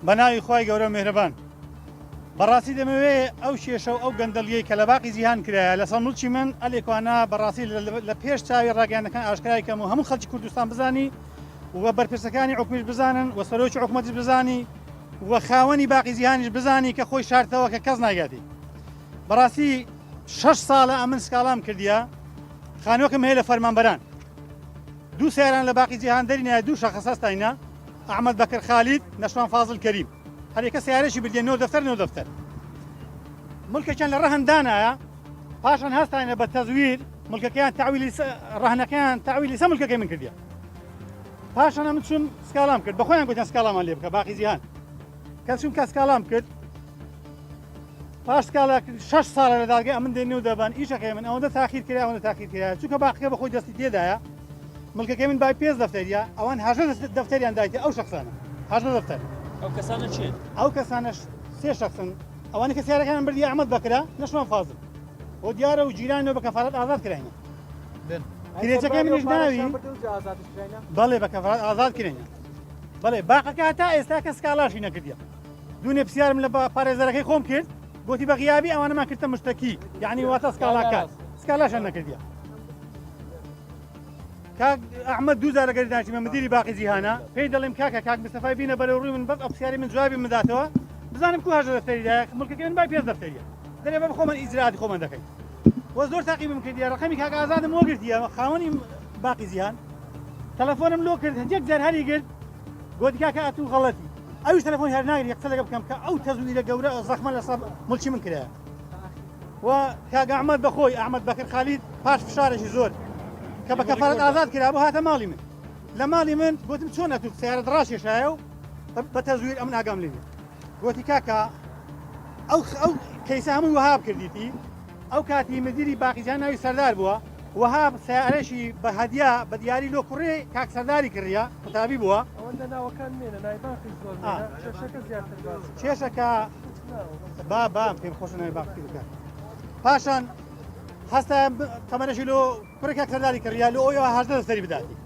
بەناوی خۆی گەورە میهرەبان بەڕاستی دەمەوێت ئەو شێشە و ئەو گەندەڵیەی کە لە باقی جیهان کرایە لە سەرموڵکی من ئەلێکوانە بەڕاستی لە پێش چاوی ڕاگەیاندەکان ئاشکرای کەم و هەموو خەڵکی کوردستان بزانی و بەرپرسەکانی حکومیش بزانن و سەرۆکی حکوومەتیش بزانی و خاوەنی باقی جیهانیش بزانی کە خۆی شارتەوە کە کەس ناگاتی بەڕاستی 6 ساڵە ئەمن سکاڵام کردیە خانووەکەم هەیە لە فەرمانبەران دوو سیاران لە باقی جیهان دەرینە دوو شەخص هەستاینە ئەحمەد بەکر خالید نەشوان فازڵ کەریم هەرێکە سیارەشی بردێ نۆ دەفتەر ملکەکان لە ڕەهەندانایە پاشان هەستاینە بە تەزویر ملکەکەیان تاویلی ڕەهنەکەیان تاویلی سە ملکەکەی من کردیە پاشان من چوم سکاڵام کرد بەخۆیان گوتیان سکاڵامان لێ بکە باقی جیهان کەچوم کە سکاڵام کرد پاش سکاڵا 6 ساڵە لە داگای ئەمن دێنێ و دەبان ئیشەکەی من ئەوەندە تاخیر کرا ئەوەندە تاخیر کرا چونکە باقیەکە بەخۆی دەستی تێدایە ملکەکەی من بای پێنج دەفتەریە ئەوان هەژدە دەفتەریان دایتە ئەو شخصانە هەژدە دەفتەر ئەو کەسانە چێن؟ ئەو کەسانەش سێ شخصن ئەوانە کە سیارەکان بردی ئەحمەد بەکرا نەشوان فازڵ بۆ دیارە و جیرانەوە بە کەفالەت ئازاد کراینە کرێچەکەی منیش ناوی بەڵێ بە کەفالەت ئازاد کراینە بەڵێ باقەکە هەتا ئێستا کە سکاڵاشی نەکردیە دوو نێپسیارم لە پارێزەرەکەی خۆم کرد گوتی بە غیابی ئەوانەمان کردە مشتەکی یعنی واتە سکاڵاکات سکالاشان نەکردیە کاک ئەحمەد دوو جارەگەری دانیشتمە مدیری باقی جیهانە پێی دەڵێم کاکە کاک مستەفای بینە بەرەو ڕووی من بەس ئەو پرسیاری من جوابی مداتەوە بزانم کو هەژدە دەفتەریدایە ملکەکەی من بای پێنج دەفتەریە دەرێ بە خۆمان ئیجراعاتی خۆمان دەکەین وە زۆر تاقیبم کردیە ڕقەمی کاک ئازادم وەگرتیە خاوەنی باقی جیهان تەلەفۆنم لۆ کرد هەندێک جار هەری کرد گوتی کاکە ئەتوو غەڵەتی ئەویش تەلەفۆنی هەر ناگری قسە لەگە بکەم کە ئەو تەزویرە گەورە زەخمە لە سەر مڵکی من کرایە و کاک ئەحمەد بەخۆی ئەحمەد بەکر خالید پاش فشارێکی زۆر کە بە کەفالەت ئازاد کرا بۆ هاتە ماڵی من لە ماڵی من گوتم چۆن ئەتوو سیارەت ڕاشێشایە و بە تەزویر ئەمن ئاگام لێ گوتی کاکە ئەو کەیسە هەمووی وەهاب کردیتی ئەو کاتی مدیری باقی جیهان ناوی سەردار بووە وەهاب سیارەشی بە هەدیا بە دیاری لۆ کوڕێ کاک سەرداری کڕیە قوتابی بووە ئەوەندە ناوەکان مێنە نایباقی زۆر شەشەکە زیاتر باز کێشەکە با پێم خۆشە ناوی باقی بکە پاشان هەستا تەمەنەشی لۆ کوڕێ کاک سەرداری کڕیا لۆ ئەوەوە هەژدە دەستەری بداتی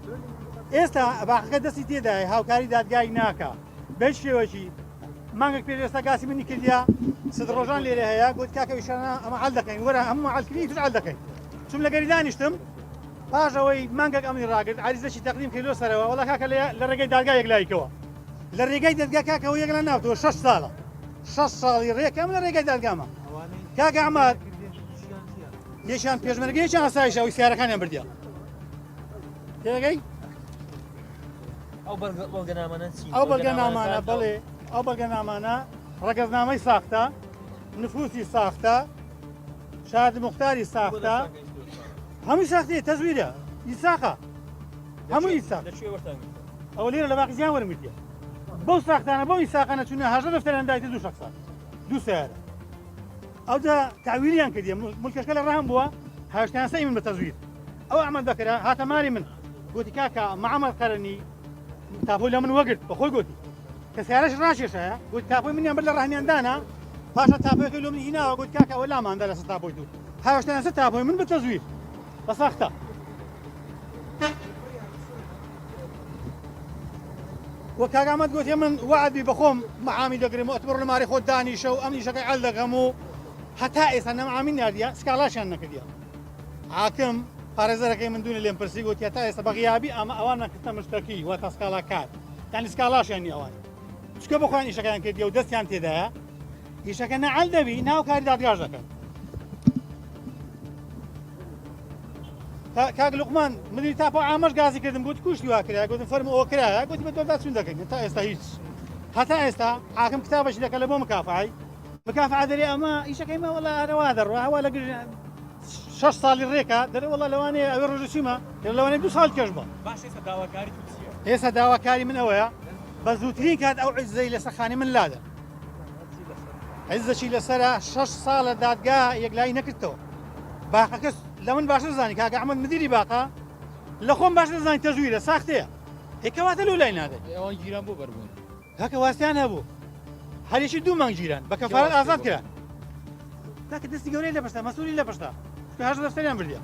ئێستا باقەکە دەستی تێدای هاوکاری دادگای ناکە بەش شێوەشی مانگێک پێش ئێستا گاسی منی کردیا سد ڕۆژان لێرە هەیە گوت کاکە ویشانە ئەمە عەل دەکەین وەرە هەموو عەلکردنی توش عەل دەکەین چوم لەگەری دانیشتم پاشەوەی مانگێک ئەمنی ڕاگرت عریزەشی تەقدیم کردۆ سەرەوە وەڵا کاکە لە ڕێگەی دادگا یەکلایکەوە لە ڕێگەی دادگا کاکەەوە یەک لە ناوتەوە 6 ساڵە 6 ساڵی ڕێکەم لە ڕێگەی دادگامە کاکە ئەحمەد یەکیان پێشمەرگەی یەکیان ئاسایشەوەی سیارەکانیان بردیە تێگەی ئەو بەڵگەنامانە چی؟ ئەو بەڵگەنامانە بەڵێ ئەو بەڵگەنامانە ڕەگەزنامەی ساختە نفوسی ساختە شاد مختاری ساختە هەمووی ساختی تەزویرە ئیساقە هەمووی ئیساق ئەوە لێرە لە باقی جیهان وەرمگرتیە بەو ساختانە بەو ئیساقانە چونە هەژدە دەفتەریان دایتە دوو شەخصە دوو سیارە ئەوجا تاویلیان کردیە ملکەکە لە ڕەهم بووە هاوشتیان سەی من بە تەزویر ئەو ئەحمەد بەکرا هاتە ماری من گوتی کاکە مەعەمەد قەرەنی تاپۆی لە من وەگرت بەخۆی گوتی کە سیارەش ڕاشێشایە گوتی تاپۆی منیان بەر لە ڕەهنیاندانە پاشە تاپۆیەکەی لۆ من هیناوە گوتی کاکە ئەوە لاماندا لەسەر تاپۆی دوو هاوشتیان سە تاپۆی من بە تەزویر بە ساختە وە کاک ئەحمەد گوتی من وعدی بەخۆم مەعامی دەگرم و ئەتبڕ لە ماری خۆت دانیشە و ئەم ئیشەکەی عەل دەکەم و هەتا ئێستا نەمەعامی ناردیە سکاڵاشیان نەکردیە حاکم پارێزەرەکەی من دوونە لێم پرسی گوتی هەتا ئێستا بە غیابی ئەمە ئەوان نەکردە مشتەکی واتە سکاڵاکات یعنی سکاڵاشیان نی ئەوان چکە بەخۆیان ئیشەکەیان کردیە و دەستیان تێدایە ئیشەکە نە عەل دەبی ناو کاری دادگاش دەکەن کاک لوقمان مدیری تاپۆ ئامەش گازی کردم گوت کوشتی وا کرایە گوتم فەرمو ئەوە کرایە گوتی بە تۆدا چون دەکەین تا ئێستا هیچ هەتا ئێستا حاکم کتابەشی دەکە لە بۆ مکافعی مکافع دەرێ ئەمە ئیشەکەی مە وەڵا هەرەوا دەڕوا هەوا لەگەر 6 ساڵی ڕێکە دەرێ وەڵا لەوانەیە ئەوێ ڕۆژەچیمە لەوانەیە 2 ساڵ کەش بە باش ئێستا داواکاری تو چییە؟ ئێستا داواکاری من ئەوەیە بە زووترین کات ئەو عیزەی لە سەخانی من لادە عیزەشی لەسەرە 6 ساڵە دادگا یەکلایی نەکردەوە باقەکەس لە من باشتر زانی کاک ئەحمەد مدیری باقە لە خۆم باشتر زانی تەزویرە ساختەیە هێکەواتە لەو لای نادێت ئەوان گیران بۆ بەربوون کاکە واستیان هەبوو هەریشی 2 مانگ گیران بە کەفالەت ئازاد کرا کاکە دەستی گەورەی لە پشتا مەسئولی لە پشتا هەژدە دەفتەریان بردیە